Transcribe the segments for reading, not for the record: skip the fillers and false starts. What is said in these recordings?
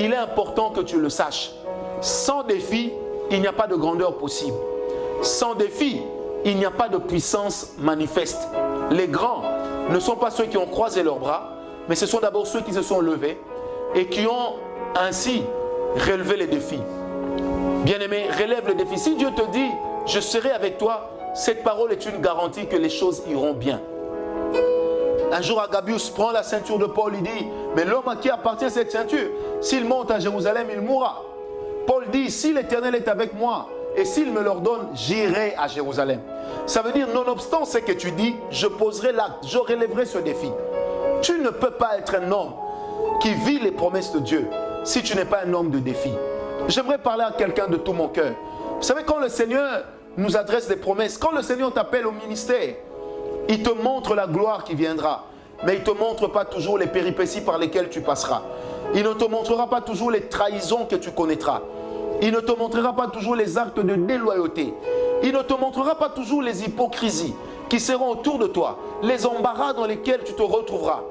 il est important que tu le saches. Sans défi, il n'y a pas de grandeur possible. Sans défi, il n'y a pas de puissance manifeste. Les grands ne sont pas ceux qui ont croisé leurs bras, mais ce sont d'abord ceux qui se sont levés et qui ont ainsi relevé les défis. Bien-aimé, relève le défi. Si Dieu te dit, je serai avec toi, cette parole est une garantie que les choses iront bien. Un jour, Agabius prend la ceinture de Paul, il dit, mais l'homme à qui appartient cette ceinture, s'il monte à Jérusalem, il mourra. Paul dit, si l'Éternel est avec moi, et s'il me l'ordonne, j'irai à Jérusalem. Ça veut dire, nonobstant ce que tu dis, je poserai l'acte, je relèverai ce défi. Tu ne peux pas être un homme qui vit les promesses de Dieu si tu n'es pas un homme de défi. J'aimerais parler à quelqu'un de tout mon cœur. Vous savez, quand le Seigneur nous adresse des promesses, quand le Seigneur t'appelle au ministère, il te montre la gloire qui viendra, mais il ne te montre pas toujours les péripéties par lesquelles tu passeras. Il ne te montrera pas toujours les trahisons que tu connaîtras. Il ne te montrera pas toujours les actes de déloyauté. Il ne te montrera pas toujours les hypocrisies qui seront autour de toi, les embarras dans lesquels tu te retrouveras.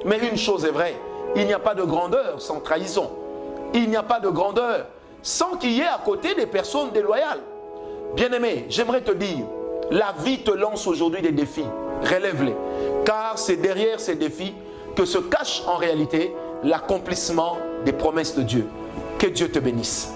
Mais une chose est vraie, il n'y a pas de grandeur sans trahison. Il n'y a pas de grandeur sans qu'il y ait à côté des personnes déloyales. Bien-aimé, j'aimerais te dire, la vie te lance aujourd'hui des défis. Relève-les. Car c'est derrière ces défis que se cache en réalité l'accomplissement des promesses de Dieu. Que Dieu te bénisse.